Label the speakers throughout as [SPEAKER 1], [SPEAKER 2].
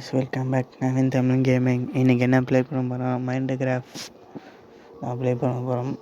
[SPEAKER 1] Guys, welcome back. Naveen Tamil gaming. இன்றைக்கி என்ன play பண்ண போகிறோம்? மைண்ட் கிராஃப்ட் நான் ப்ளே பண்ண போகிறோம்.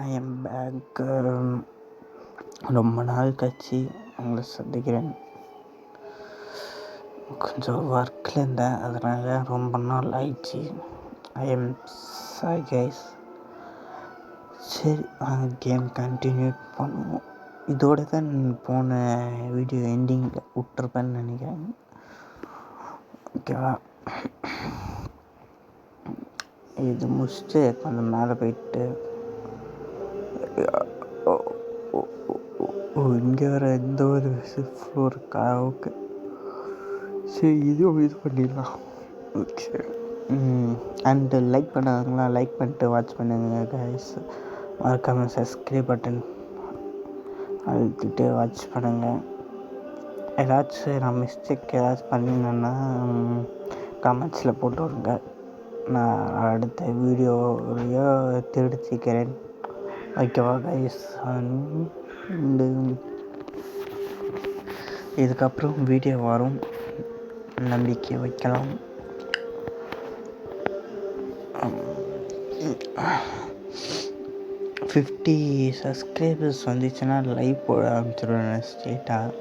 [SPEAKER 1] I am back. ரொம்ப நாள் கழிச்சு உங்களை சந்திக்கிறேன். கொஞ்சம் ஒர்க்கில் இருந்தேன், அதனால் ரொம்ப நாள் ஆயிடுச்சு. I am sorry guys. சரி, கேம் கண்டினியூ பண்ணுவோம். இதோட தான் போன வீடியோ எண்டிங்கில் விட்டுருப்பேன்னு நினைக்கிறேன். ஓகேவா? இது முடிச்சுட்டு கொஞ்சம் மேலே போயிட்டு இங்கே வர எந்த ஒரு ஃப்ளோர் இருக்கா? ஓகே, சரி, இது பண்ணிடலாம். ஓகே, அண்டு லைக் பண்ணாதவங்களாம் லைக் பண்ணிட்டு வாட்ச் பண்ணுங்க கைஸ். மறக்காமல் சப்ஸ்கிரைப் பட்டன் அழுத்திட்டு வாட்ச் பண்ணுங்கள். ஏதாச்சும் நான் மிஸ்டேக் ஏதாச்சும் பண்ணியிருந்தேன்னா கமெண்ட்ஸில் போட்டு விடுங்க. நான் அடுத்த வீடியோவையோ திருடிச்சிக்கிறேன். ஓகேவா கைஸ்? இதுக்கப்புறம் வீடியோ வரும், நம்பிக்கை வைக்கலாம். 50 சப்ஸ்கிரைபர்ஸ் வந்துச்சுன்னா லைவ் போட ஆரம்பிச்சிடுவேன். ஸ்ட்ரெயிட்டாக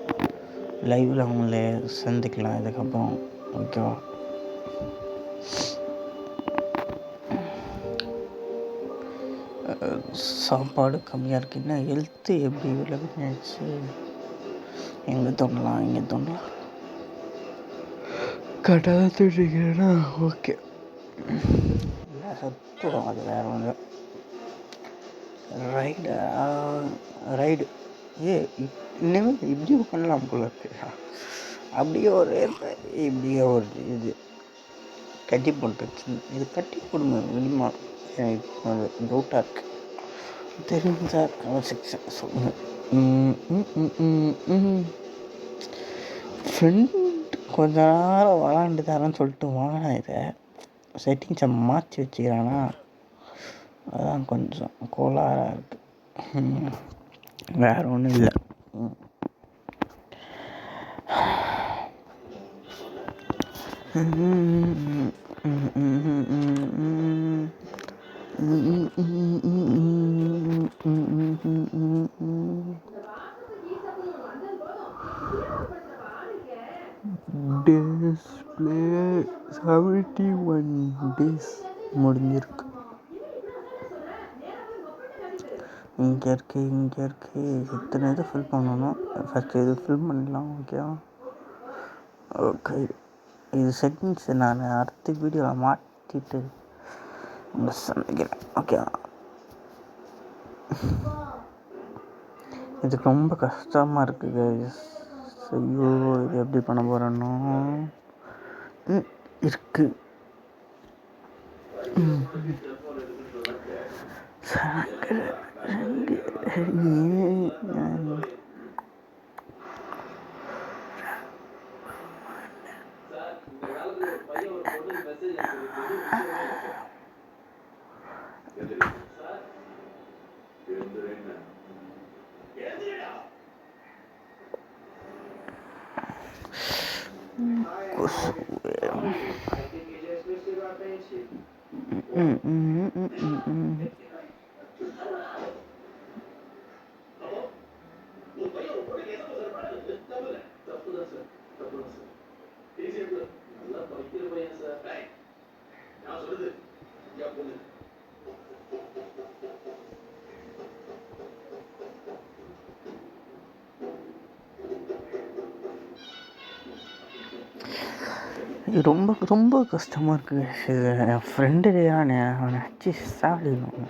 [SPEAKER 1] லைவில் அவங்கள சந்திக்கலாம் இதுக்கப்புறம். ஓகேவா? சாப்பாடு கம்மியாக இருக்குன்னா ஹெல்த்து எப்படி விளையாச்சு? எங்கே தோணலாம், இங்கே தோணலாம். கரெக்டாக தூண்டிக்கிறேன்னா ஓகே. சத்துவம் அது வேறு ஒன்று. ரைடு இனிமேல் இப்படியும் பண்ணலாம் போல இருக்கு. அப்படியே ஒரு இப்படியே ஒரு இது கட்டி போட்டுருச்சு. இது கட்டி போடுங்க மினிமா. எனக்கு டவுட்டாக இருக்குது. தெரிஞ்சா கமெண்ட் செக்ஷன் சொல்லுங்கள். ஃப்ரெண்ட் கொஞ்ச நேரம் விளாண்டு தரேன்னு சொல்லிட்டு வாங்கினா இதை செட்டிங்ஸை மாற்றி வச்சுக்கிறானா, அதுதான் கொஞ்சம் கோளாறாக இருக்குது. வேறு ஒன்றும் இல்லை. டிஸ்பிளே 71 days முடிஞ்சிருக்கு. இங்கே இருக்குது. இத்தனை இது ஃபில் பண்ணணும். ஃபஸ்ட்டு இது ஃபில் பண்ணிடலாம். ஓகேவா? ஓகே, இது செட்டிங்ஸ் நான் அடுத்த வீடியோவில் மாற்றிட்டு சந்திக்கிறேன். ஓகேவா? இதுக்கு ரொம்ப கஷ்டமாக இருக்குது. ஐயோ, இது எப்படி பண்ண போகிறேன்னோ இருக்கு. ரொம்ப ரொம்ப கஷ்டமாக இருக்குது. என் ஃப்ரெண்டு அவனை வச்சு சாப்பிடணும்.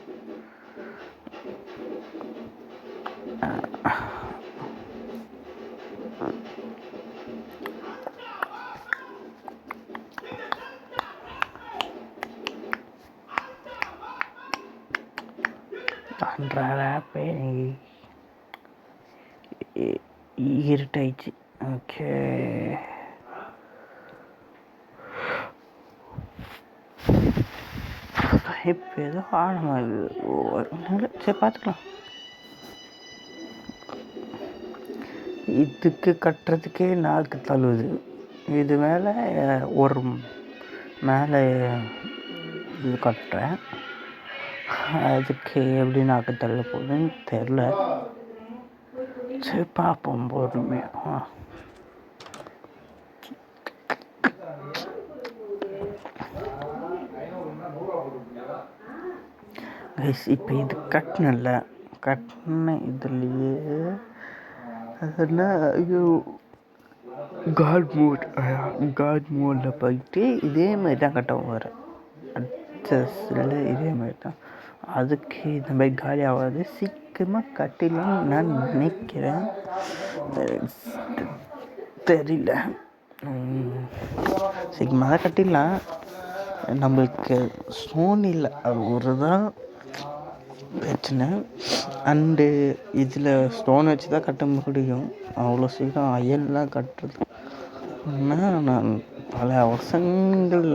[SPEAKER 1] அன்றாடப்பே இருட்டாயிடுச்சு. ஓகே, இப்போ ஏதோ ஆழமாகுது. சரி, பார்த்துக்கலாம். இதுக்கு கட்டுறதுக்கே நாக்கு தழுவுது. இது மேலே ஒரு மேலே இது கட்டுறேன், அதுக்கு எப்படி நாக்கு தள்ள போகுதுன்னு தெரில. சரி பார்ப்போம் பொறுமையாக. இப்போ இது கட்டினல கட்டின இதுலேயே அதெல்லாம் காட் மோடில் போயிட்டு இதே மாதிரி தான் கட்ட வரும். அட்ஜஸ்டில் இதே மாதிரி தான். அதுக்கு இந்த மாதிரி காலி ஆகாது, சீக்கிரமாக கட்டிடலாம்னு நான் நினைக்கிறேன். தெரியல, சீக்கிரமாக தான் கட்டிடலாம். நம்மளுக்கு ஸ்டோன் இல்லை, அது ஒரு தான் பிரச்சனை. அண்டு இதில் ஸ்டோன் வச்சு தான் கட்ட முடியும். அவ்வளோ சீக்கிரம் அயன்லாம் கட்டுறதுன்னா நான் பல வருஷங்கள்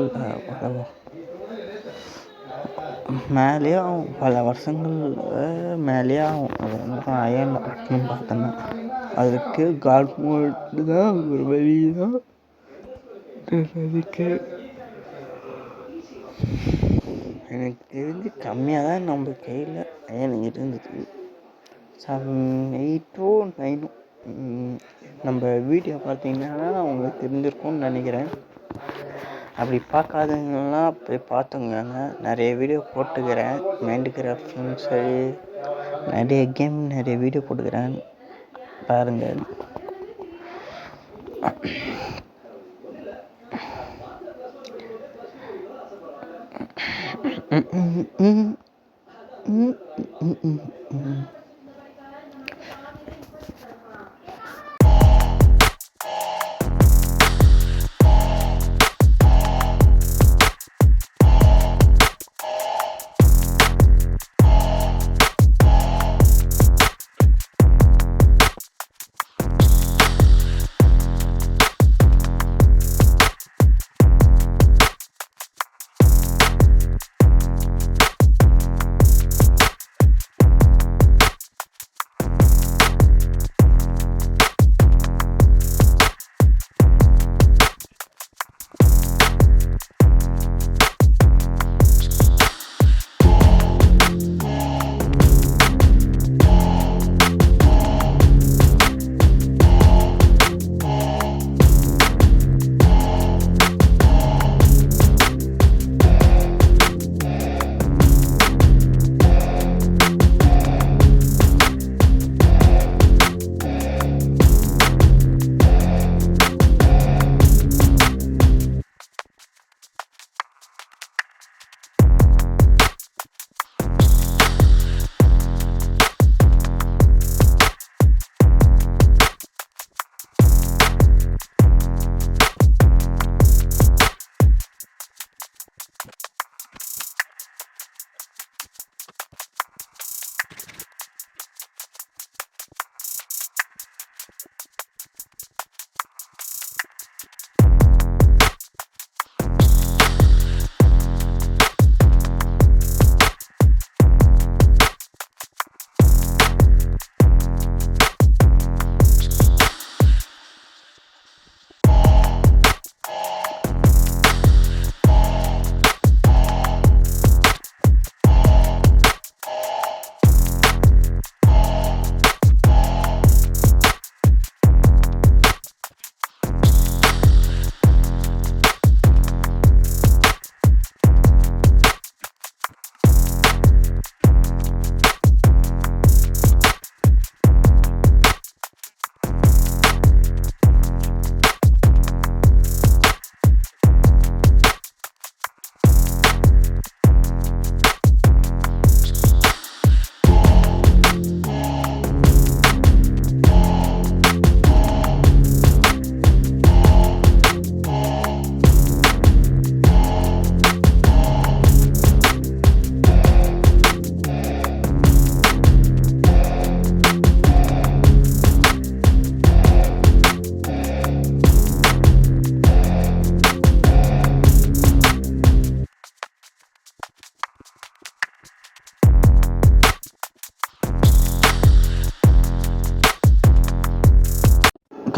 [SPEAKER 1] மேலேயே ஆகும், பல வருஷங்கள் மேலேயே ஆகும். அது அயனில் கட்டணும்னு பார்த்தோன்னா அதுக்கு காட் மோடு தான் ஒரு வழி தான். அதுக்கு எனக்கு தெரிஞ்சு கம்மியாக தான் நம்ம கையில் அயன் இருந்தது. 7, 8 9 நம்ம வீடியோ பார்த்தீங்கன்னா உங்களுக்கு தெரிஞ்சிருக்கும்னு நினைக்கிறேன். அப்படி பார்க்காதவங்களாம் போய் பார்த்துங்க. நிறைய வீடியோ போட்டுக்கிறேன், மைண்ட் கிராஃப்ட்னு சரி நிறைய கேம் நிறைய வீடியோ போட்டுக்கிறேன், பாருங்கள்.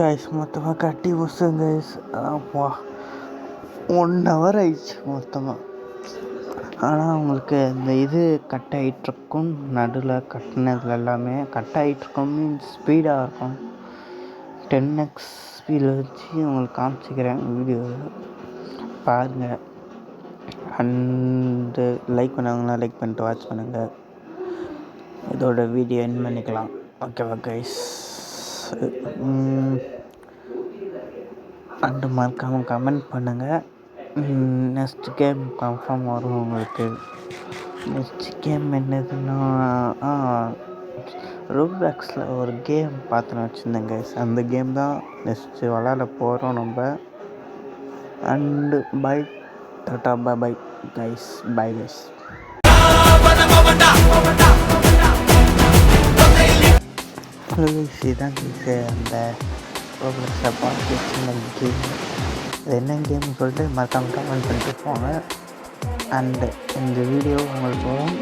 [SPEAKER 1] கைஸ் மொத்தமாக கட்டி முடிச்சேன் கைஸ். அப்பா 1 hour ஆயிடுச்சு மொத்தமாக. ஆனால் உங்களுக்கு இந்த இது கட் ஆகிட்ருக்கும், நடுவில் கட்டினதுல எல்லாமே கட் ஆகிட்ருக்கும், மீன்ஸ் ஸ்பீடாக இருக்கும். 10x ஸ்பீடில் வச்சு உங்களுக்கு காமிச்சிக்கிறேன் வீடியோவில் பாருங்கள். அண்டு லைக் பண்ணவங்களா லைக் பண்ணிட்டு வாட்ச் பண்ணுங்கள். இதோட வீடியோ என் பண்ணிக்கலாம். ஓகேவா கைஸ்? அண்டு மறக்காமல் கமெண்ட் பண்ணுங்கள். நெக்ஸ்ட் கேம் கன்ஃபார்ம் வரும் உங்களுக்கு. நெக்ஸ்ட் கேம் என்னதுன்னா ரோப்ளாக்ஸில் ஒரு கேம் பார்த்துன்னு வச்சுருந்தேன் கைஸ். அந்த கேம் தான் நெக்ஸ்ட்டு விளாட போகிறோம் நம்ம. அண்டு பை, டாட்டா, bye guys, bye guys. Hello guys, இதான் கைஸ் அந்த ரோப்ளாக்ஸில் பார்த்து வச்சுருந்த கேம். அது என்ன கேம்னு சொல்லிட்டு மறக்காமல் கமெண்ட் பண்ணிட்டு போங்க. அண்டு இந்த வீடியோ உங்களுக்கு வரும்.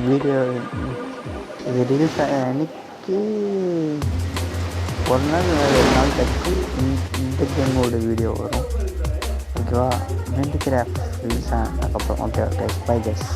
[SPEAKER 1] வீடியோ இது ரீல்ஸ் அன்றைக்கி ஒரு நாள் 2 நாள் கழிச்சு இந்த கேமோட வீடியோ வரும். ஓகேவா? மென்டிகிராஃப்ட் ரிலீஸ் ஆனதுக்கப்புறம். Okay guys, bye guys.